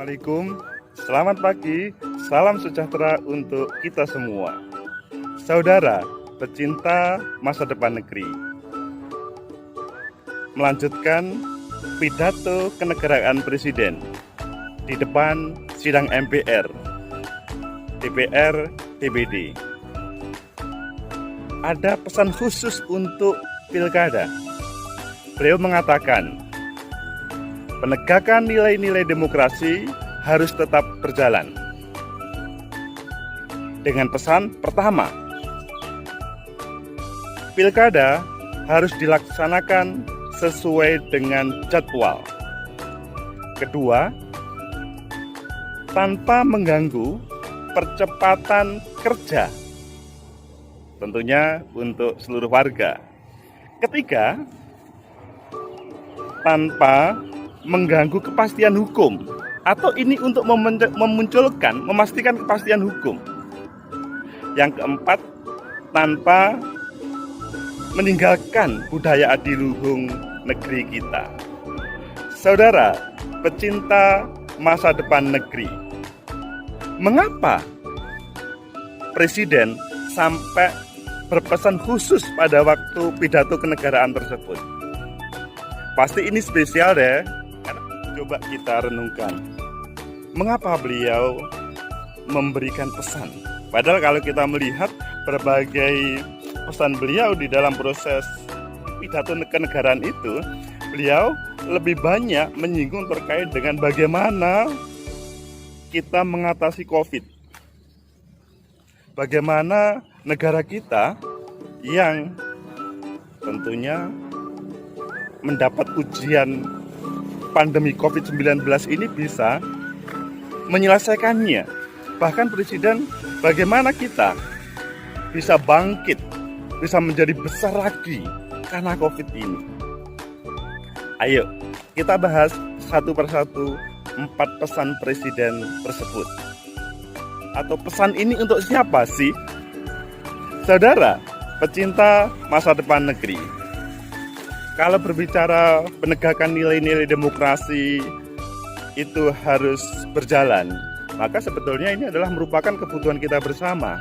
Assalamualaikum, selamat pagi, salam sejahtera untuk kita semua. Saudara, pecinta masa depan negeri. Melanjutkan pidato kenegaraan Presiden di depan sidang MPR, DPR, DPD. Ada pesan khusus untuk pilkada. Beliau mengatakan, penegakan nilai-nilai demokrasi harus tetap berjalan. Dengan pesan pertama, pilkada harus dilaksanakan sesuai dengan jadwal. Kedua, tanpa mengganggu percepatan kerja, tentunya untuk seluruh warga. Ketiga, tanpa mengganggu kepastian hukum, atau ini untuk memastikan kepastian hukum. Yang keempat, tanpa meninggalkan budaya adiluhung negeri kita. Saudara, pecinta masa depan negeri, mengapa Presiden sampai berpesan khusus pada waktu pidato kenegaraan tersebut? Pasti ini spesial deh. Coba kita renungkan, mengapa beliau memberikan pesan? Padahal kalau kita melihat berbagai pesan beliau di dalam proses pidato kenegaraan itu, beliau lebih banyak menyinggung terkait dengan bagaimana kita mengatasi COVID. Bagaimana negara kita yang tentunya mendapat ujian pandemi COVID-19 ini bisa menyelesaikannya. Bahkan Presiden, bagaimana kita bisa bangkit, bisa menjadi besar lagi karena COVID ini. Ayo, kita bahas satu persatu 4 pesan Presiden tersebut. Atau pesan ini untuk siapa sih? Saudara, pecinta masa depan negeri. Kalau berbicara penegakan nilai-nilai demokrasi itu harus berjalan, maka sebetulnya ini adalah merupakan kebutuhan kita bersama.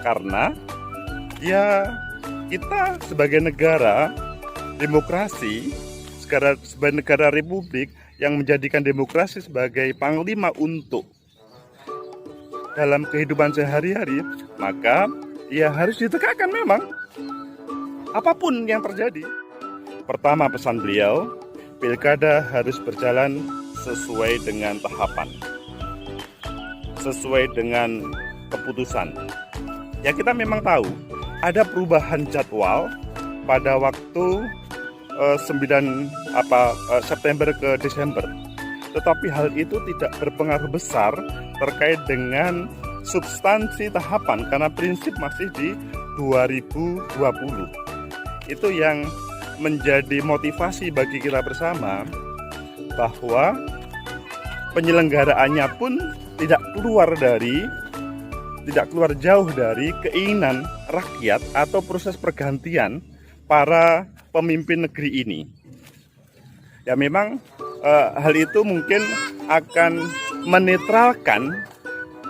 Karena ya kita sebagai negara demokrasi, sebagai negara republik yang menjadikan demokrasi sebagai panglima untuk dalam kehidupan sehari-hari, maka ya harus ditegakkan memang apapun yang terjadi. Pertama, pesan beliau, pilkada harus berjalan sesuai dengan tahapan, sesuai dengan keputusan. Ya, kita memang tahu ada perubahan jadwal pada waktu 9 September ke Desember. Tetapi hal itu tidak berpengaruh besar terkait dengan substansi tahapan karena prinsip masih di 2020. Itu yang menjadi motivasi bagi kita bersama bahwa penyelenggaraannya pun tidak keluar jauh dari keinginan rakyat atau proses pergantian para pemimpin negeri ini. Ya memang hal itu mungkin akan menetralkan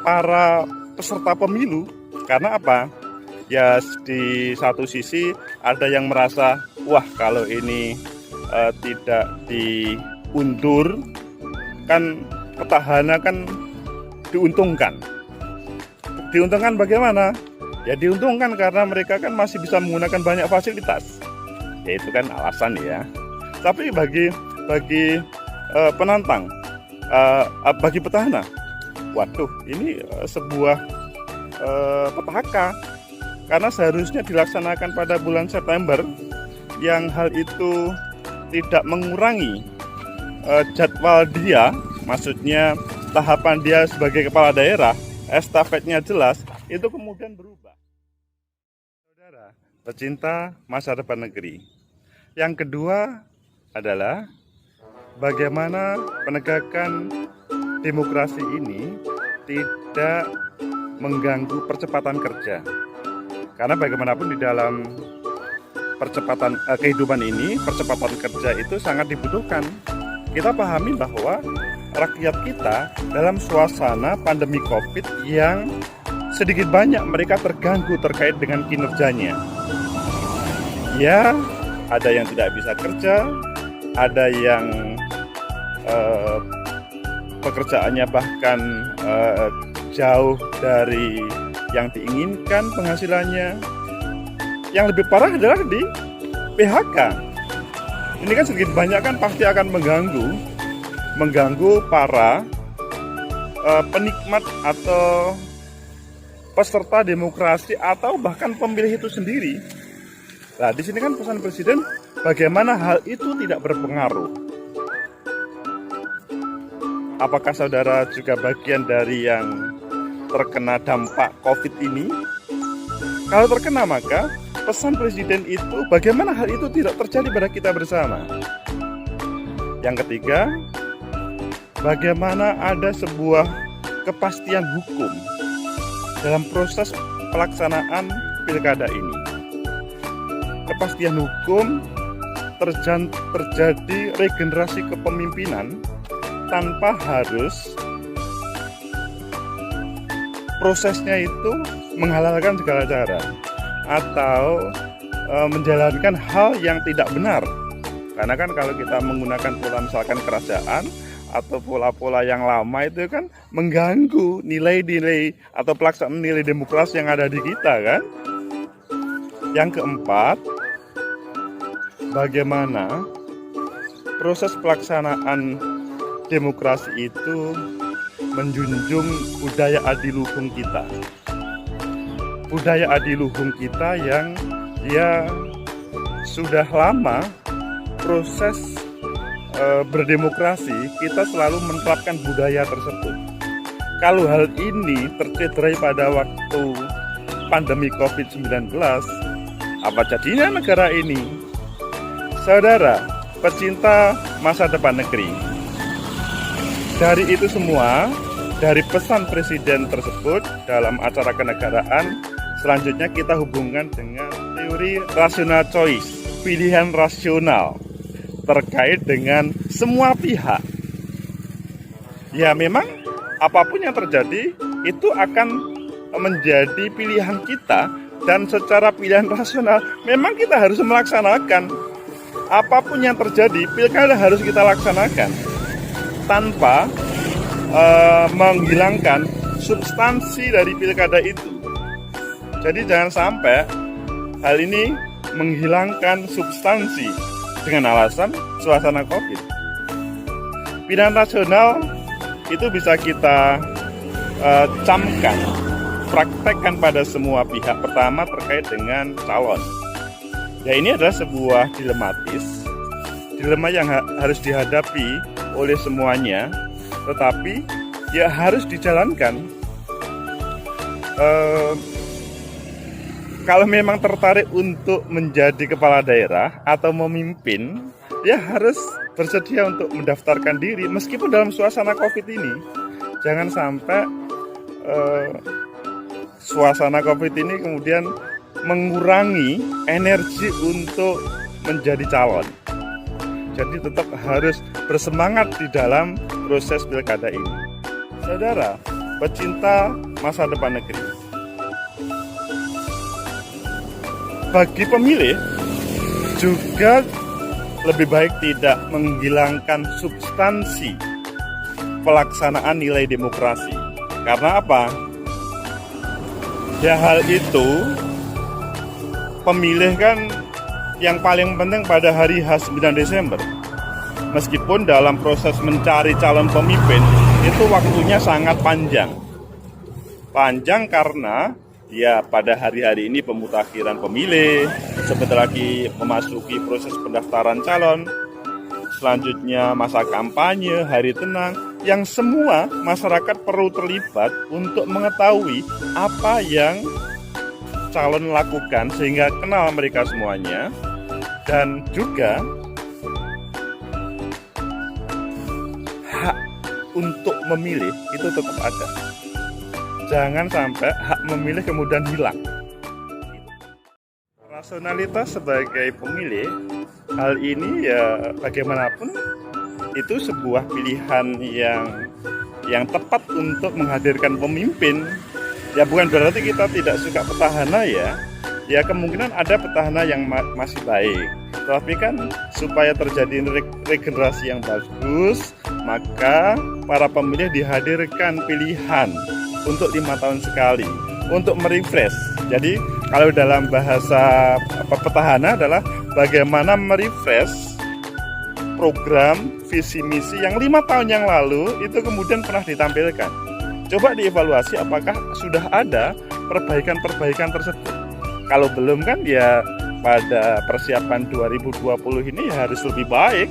para peserta pemilu. Karena apa? Ya di satu sisi ada yang merasa, wah kalau ini tidak diundur, kan petahana kan diuntungkan. Diuntungkan bagaimana? Ya diuntungkan karena mereka kan masih bisa menggunakan banyak fasilitas. Ya itu kan alasan ya. Tapi bagi penantang, bagi petahana, waduh ini sebuah petaka. Karena seharusnya dilaksanakan pada bulan September, yang hal itu tidak mengurangi jadwal dia, maksudnya tahapan dia sebagai kepala daerah, estafetnya jelas, itu kemudian berubah. Saudara, pecinta masa depan negeri. Yang kedua adalah bagaimana penegakan demokrasi ini tidak mengganggu percepatan kerja. Karena bagaimanapun di dalam percepatan kehidupan ini, percepatan kerja itu sangat dibutuhkan. Kita pahami bahwa rakyat kita dalam suasana pandemi COVID yang sedikit banyak mereka terganggu terkait dengan kinerjanya. Ya, ada yang tidak bisa kerja, ada yang pekerjaannya bahkan jauh dari yang diinginkan penghasilannya. Yang lebih parah adalah di PHK. Ini kan sedikit banyak kan pasti akan mengganggu para penikmat atau peserta demokrasi atau bahkan pemilih itu sendiri. Nah, di sini kan pesan Presiden bagaimana hal itu tidak berpengaruh. Apakah saudara juga bagian dari yang terkena dampak COVID ini? Kalau terkena, maka pesan Presiden itu bagaimana hal itu tidak terjadi pada kita bersama. Yang ketiga, bagaimana ada sebuah kepastian hukum dalam proses pelaksanaan pilkada ini. Kepastian hukum terjadi regenerasi kepemimpinan tanpa harus prosesnya itu menghalalkan segala cara atau menjalankan hal yang tidak benar. Karena kan kalau kita menggunakan pola misalkan kerajaan atau pola-pola yang lama itu kan mengganggu nilai-nilai atau pelaksanaan nilai demokrasi yang ada di kita kan. Yang keempat, bagaimana proses pelaksanaan demokrasi itu menjunjung budaya adiluhung kita. Budaya adiluhung kita yang ya sudah lama proses berdemokrasi, kita selalu menerapkan budaya tersebut. Kalau hal ini tercederai pada waktu pandemi COVID-19, apa jadinya negara ini? Saudara, pecinta masa depan negeri, dari itu semua, dari pesan Presiden tersebut dalam acara kenegaraan, selanjutnya kita hubungkan dengan teori rational choice, pilihan rasional terkait dengan semua pihak. Ya memang apapun yang terjadi itu akan menjadi pilihan kita, dan secara pilihan rasional memang kita harus melaksanakan apapun yang terjadi. Pilkada harus kita laksanakan tanpa menghilangkan substansi dari pilkada itu. Jadi jangan sampai hal ini menghilangkan substansi dengan alasan suasana COVID. Pilihan rasional itu bisa kita camkan, praktekkan pada semua pihak. Pertama terkait dengan calon. Ya ini adalah sebuah dilema yang harus dihadapi oleh semuanya, tetapi ya harus dijalankan. Kalau memang tertarik untuk menjadi kepala daerah atau memimpin, ya harus bersedia untuk mendaftarkan diri meskipun dalam suasana COVID ini. Jangan sampai suasana COVID ini kemudian mengurangi energi untuk menjadi calon. Jadi tetap harus bersemangat di dalam proses pilkada ini. Saudara, pecinta masa depan negeri, bagi pemilih juga lebih baik tidak menghilangkan substansi pelaksanaan nilai demokrasi. Karena apa? Ya hal itu pemilih kan yang paling penting pada hari H9 Desember. Meskipun dalam proses mencari calon pemimpin itu waktunya sangat panjang. Panjang karena ya pada hari-hari ini pemutakhiran pemilih, sebentar lagi memasuki proses pendaftaran calon, selanjutnya masa kampanye, hari tenang, yang semua masyarakat perlu terlibat untuk mengetahui apa yang calon lakukan sehingga kenal mereka semuanya. Dan juga hak untuk memilih itu tetap ada. Jangan sampai hak memilih kemudian hilang. Rasionalitas sebagai pemilih, hal ini ya bagaimanapun itu sebuah pilihan yang tepat untuk menghadirkan pemimpin. Ya bukan berarti kita tidak suka petahana ya. Ya kemungkinan ada petahana yang masih baik. Tapi kan supaya terjadi regenerasi yang bagus, maka para pemilih dihadirkan pilihan untuk 5 tahun sekali untuk merefresh. Jadi kalau dalam bahasa petahana adalah bagaimana merefresh program visi misi yang 5 tahun yang lalu itu kemudian pernah ditampilkan. Coba dievaluasi apakah sudah ada perbaikan-perbaikan tersebut. Kalau belum kan ya pada persiapan 2020 ini ya harus lebih baik.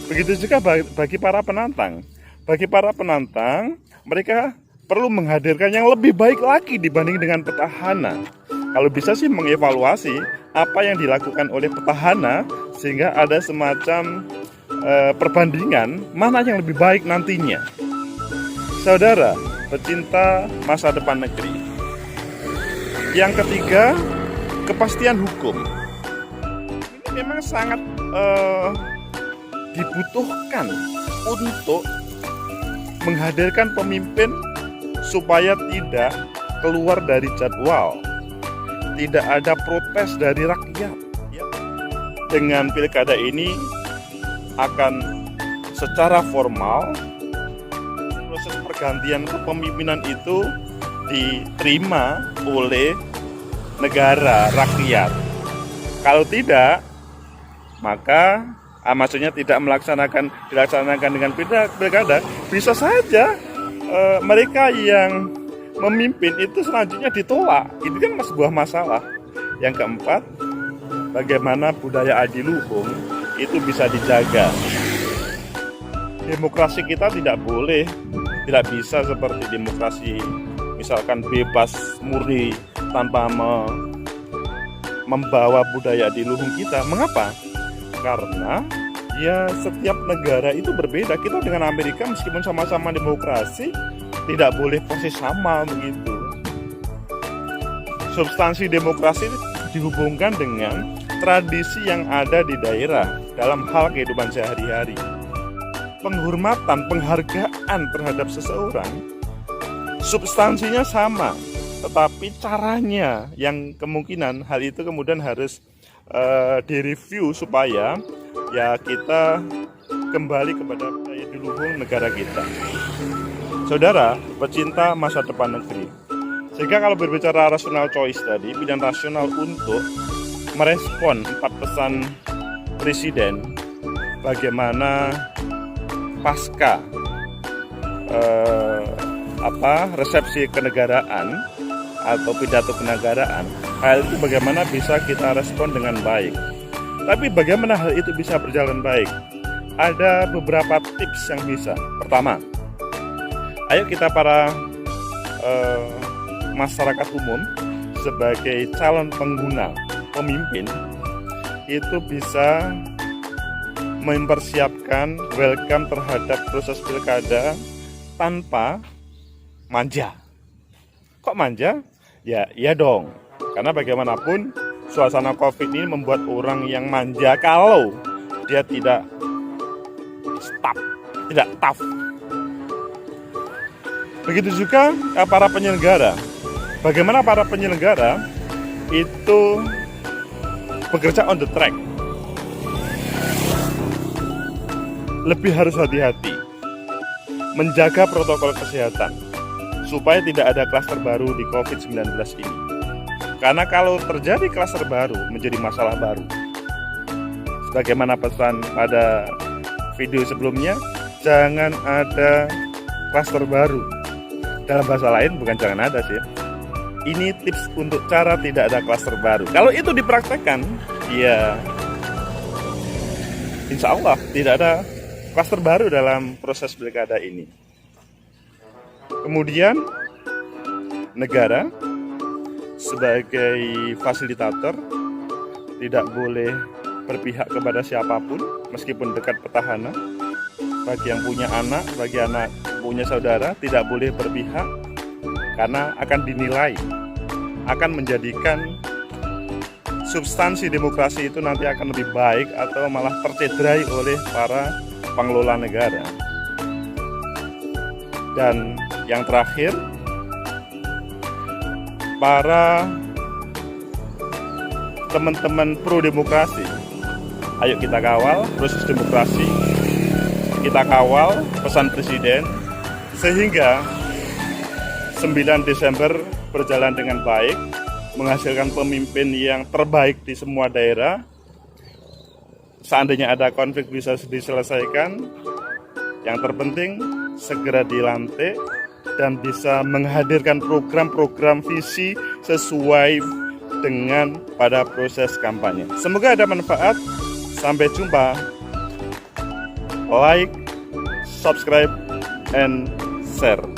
Begitu juga bagi para penantang. Bagi para penantang, mereka perlu menghadirkan yang lebih baik lagi dibanding dengan petahana. Kalau bisa sih mengevaluasi apa yang dilakukan oleh petahana sehingga ada semacam perbandingan mana yang lebih baik nantinya. Saudara, pecinta masa depan negeri. Yang ketiga, kepastian hukum. Ini memang sangat dibutuhkan untuk menghadirkan pemimpin supaya tidak keluar dari jadwal, tidak ada protes dari rakyat. Dengan pilkada ini akan secara formal proses pergantian kepemimpinan itu diterima oleh negara, rakyat. Kalau tidak, maka maksudnya tidak dilaksanakan dengan pilkada, bisa saja mereka yang memimpin itu selanjutnya ditolak. Ini kan sebuah masalah. Yang keempat, bagaimana budaya adiluhung itu bisa dijaga. Demokrasi kita tidak bisa seperti demokrasi misalkan bebas murni tanpa membawa budaya adiluhung kita. Mengapa? Karena ya setiap negara itu berbeda. Kita dengan Amerika meskipun sama-sama demokrasi tidak boleh persis sama begitu. Substansi demokrasi dihubungkan dengan tradisi yang ada di daerah dalam hal kehidupan sehari-hari. Penghormatan, penghargaan terhadap seseorang substansinya sama, tetapi caranya yang kemungkinan hal itu kemudian harus direview supaya ya kita kembali kepada budaya adiluhung negara kita. Saudara, pecinta masa depan negeri. Sehingga kalau berbicara rational choice tadi, pilihan rasional untuk merespon 4 pesan presiden bagaimana pasca resepsi kenegaraan atau pidato kenegaraan, hal itu bagaimana bisa kita respon dengan baik. Tapi bagaimana hal itu bisa berjalan baik? Ada beberapa tips yang bisa. Pertama, ayo kita para masyarakat umum sebagai calon pengguna pemimpin itu bisa mempersiapkan welcome terhadap proses pilkada tanpa manja. Kok manja? Ya, iya dong. Karena bagaimanapun suasana Covid ini membuat orang yang manja kalau dia tidak tough. Begitu juga para penyelenggara. Bagaimana para penyelenggara itu bekerja on the track. Lebih harus hati-hati menjaga protokol kesehatan supaya tidak ada klaster baru di COVID-19 ini. Karena kalau terjadi klaster baru menjadi masalah baru. Sebagaimana pesan pada video sebelumnya, jangan ada klaster baru. Dalam bahasa lain bukan jangan ada sih. Ini tips untuk cara tidak ada klaster baru. Kalau itu dipraktekkan, ya insya Allah tidak ada klaster baru dalam proses pilkada ini. Kemudian negara sebagai fasilitator tidak boleh berpihak kepada siapapun meskipun dekat petahana. Bagi yang punya anak, bagi anak punya saudara tidak boleh berpihak karena akan dinilai, akan menjadikan substansi demokrasi itu nanti akan lebih baik atau malah tercederai oleh para pengelola negara. Dan yang terakhir, para teman-teman pro demokrasi, ayo kita kawal proses demokrasi, kita kawal pesan Presiden, sehingga 9 Desember berjalan dengan baik, menghasilkan pemimpin yang terbaik di semua daerah. Seandainya ada konflik bisa diselesaikan, yang terpenting segera dilantik dan bisa menghadirkan program-program visi sesuai dengan pada proses kampanye. Semoga ada manfaat. Sampai jumpa. Like, subscribe, and share.